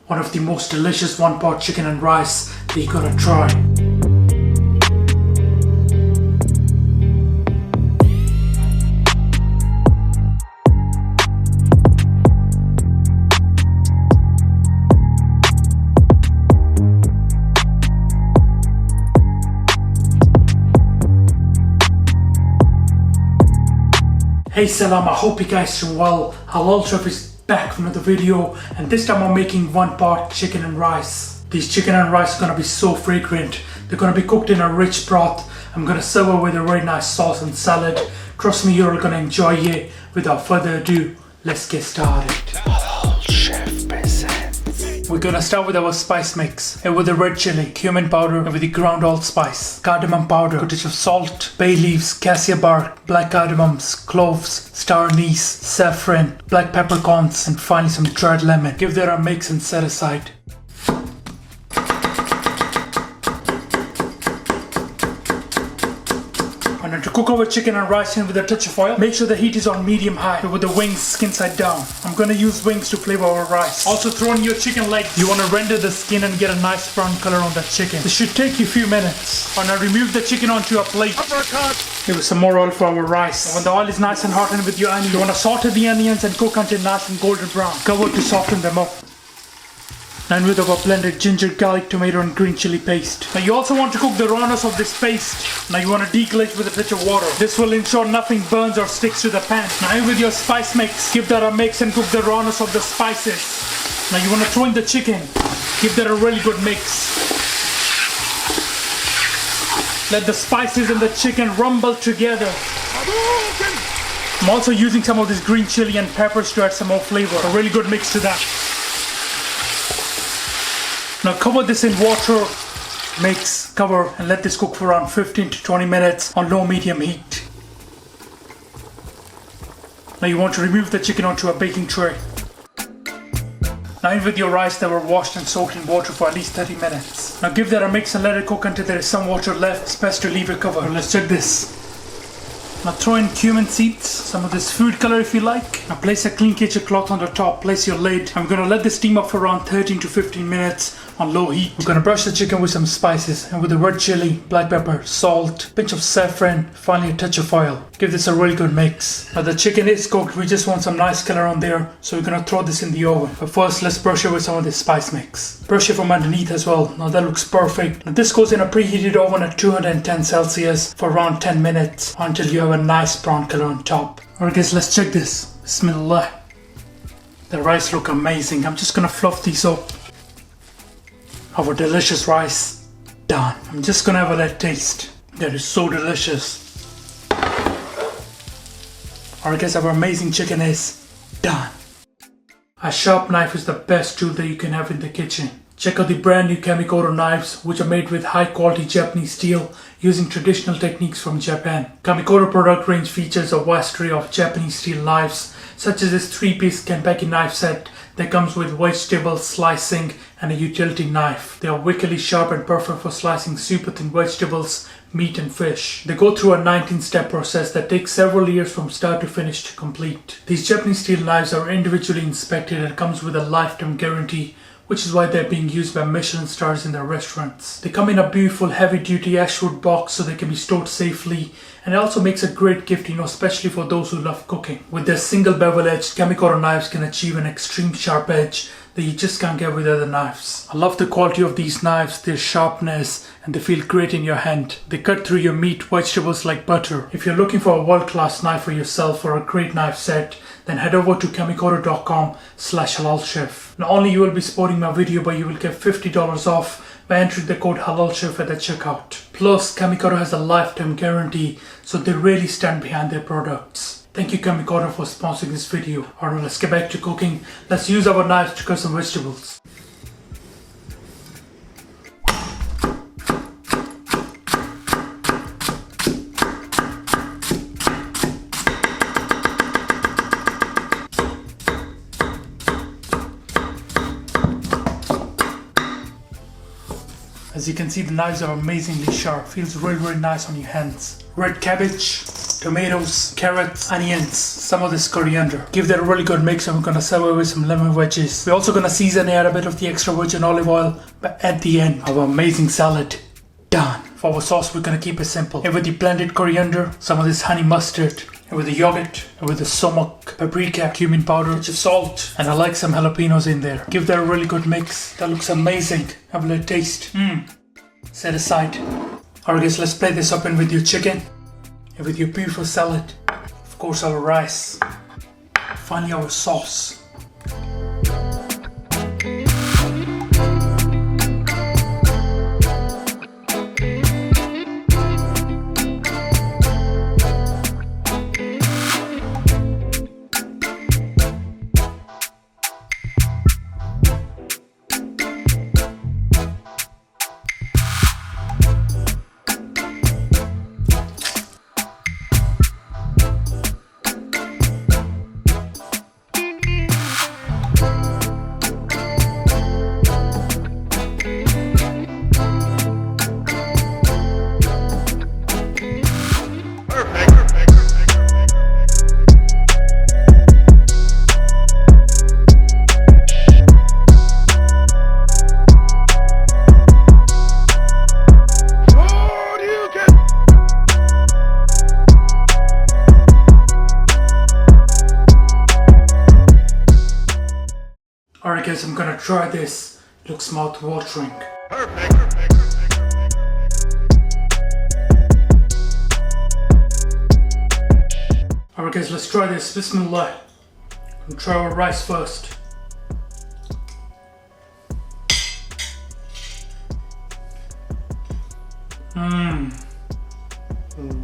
One of the most delicious one-pot chicken and rice that you're gonna try. Hey Salam, I hope you guys are well. Halal Chef is back with another video, and this time I'm making one-pot chicken and rice. These chicken and rice are gonna be so fragrant. They're gonna be cooked in a rich broth. I'm gonna serve it with a very nice sauce and salad. Trust me, you're gonna enjoy it. Without further ado, let's get started. Halal Chef presents. We're gonna start with our spice mix. And with the red chili, cumin powder, and with the ground allspice, cardamom powder, a touch of salt, bay leaves, cassia bark, black cardamoms, cloves, star anise, saffron, black peppercorns, and finally some dried lemon. Give that a mix and set aside. And then to cook our chicken and rice in with a touch of oil, make sure the heat is on medium high with the wings skin side down. I'm gonna use wings to flavor our rice. Also throw in your chicken leg. You wanna render the skin and get a nice brown color on that chicken. This should take you a few minutes. And now remove the chicken onto a plate. Give us some more oil for our rice. When the oil is nice and hot, and with your onions, you wanna saute the onions and cook until nice and golden brown. Cover to soften them up. And with our blended ginger, garlic, tomato and green chili paste. Now you also want to cook the rawness of this paste. Now you want to deglaze with a touch of water. This will ensure nothing burns or sticks to the pan. Now with your spice mix, give that a mix and cook the rawness of the spices. Now you want to throw in the chicken. Give that a really good mix. Let the spices and the chicken rumble together. I'm also using some of this green chili and peppers to add some more flavor. A really good mix to that. Now cover this in water, mix, cover, and let this cook for around 15 to 20 minutes on low medium heat. Now you want to remove the chicken onto a baking tray. Now in with your rice that were washed and soaked in water for at least 30 minutes. Now give that a mix and let it cook until there is some water left. It's best to leave it covered. Let's check this. Now throw in cumin seeds, some of this food color if you like. Now place a clean kitchen cloth on the top, place your lid. I'm gonna let this steam up for around 13 to 15 minutes on low heat. We're gonna brush the chicken with some spices, and with the red chili, black pepper, salt, pinch of saffron, finally a touch of oil. Give this a really good mix. Now the chicken is cooked, we just want some nice color on there, so we're gonna throw this in the oven. But first let's brush it with some of this spice mix. Brush it from underneath as well. Now that looks perfect. Now this goes in a preheated oven at 210 Celsius for around 10 minutes until you have a nice brown color on top. Alright guys, let's check this. Bismillah. The rice look amazing. I'm just gonna fluff these up. Our delicious rice done. I'm just gonna have a little taste. That is so delicious. Alright guys, our amazing chicken is done. A sharp knife is the best tool that you can have in the kitchen. Check out the brand new Kamikoto knives, which are made with high quality Japanese steel using traditional techniques from Japan. Kamikoto product range features a vast array of Japanese steel knives, such as this 3-piece Kenpeki knife set that comes with vegetable slicing and a utility knife. They are wickedly sharp and perfect for slicing super thin vegetables, meat and fish. They go through a 19-step process that takes several years from start to finish to complete. These Japanese steel knives are individually inspected and comes with a lifetime guarantee, which is why they're being used by Michelin stars in their restaurants. They come in a beautiful heavy-duty ashwood box so they can be stored safely, and it also makes a great gift, especially for those who love cooking. With their single bevel edge, Kamikoto knives can achieve an extreme sharp edge that you just can't get with other knives. I love the quality of these knives, their sharpness, and they feel great in your hand. They cut through your meat, vegetables like butter. If you're looking for a world-class knife for yourself or a great knife set, then head over to kamikoto.com/halalchef. Not only you will be supporting my video, but you will get $50 off by entering the code halalchef at the checkout. Plus, Kamikoto has a lifetime guarantee, so they really stand behind their products. Thank you Kamikoto for sponsoring this video. Alright, let's get back to cooking. Let's use our knives to cut some vegetables. As you can see, the knives are amazingly sharp. Feels really nice on your hands. Red cabbage, tomatoes, carrots, onions, some of this coriander. Give that a really good mix and we're gonna serve it with some lemon wedges. We're also gonna season it, add a bit of the extra virgin olive oil, but at the end, our amazing salad done. For our sauce, we're gonna keep it simple. And with the blended coriander, some of this honey mustard, and with the yogurt, and with the sumac, paprika, cumin powder, pinch of salt, and I like some jalapenos in there. Give that a really good mix. That looks amazing. Have a little taste. Set aside. Alright guys, let's play this up in with your chicken, and with your beautiful salad. Of course our rice. Finally our sauce. Alright guys, I'm gonna try this. Looks mouth-watering. Alright guys, let's try this. Bismillah. We'll try our rice first.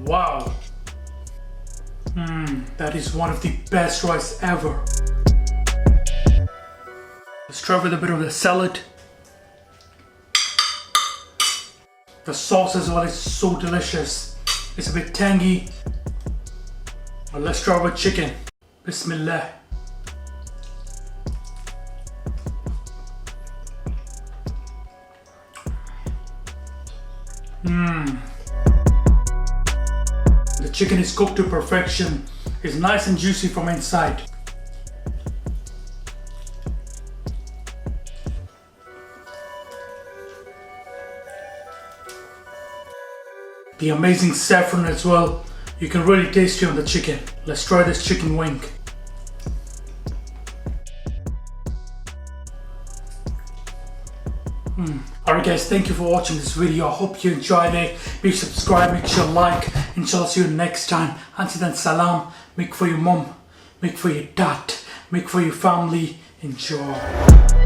Wow. That is one of the best rice ever. Let's try with a bit of the salad. The sauce as well is so delicious. It's a bit tangy. But let's try with chicken. Bismillah. The chicken is cooked to perfection. It's nice and juicy from inside. The amazing saffron as well. You can really taste it on the chicken. Let's try this chicken wing. Alright guys, thank you for watching this video. I hope you enjoyed it. Make sure subscribe, make sure like. Inshallah, see you next time. Until then, salam. Make for your mom, make for your dad, make for your family. Enjoy.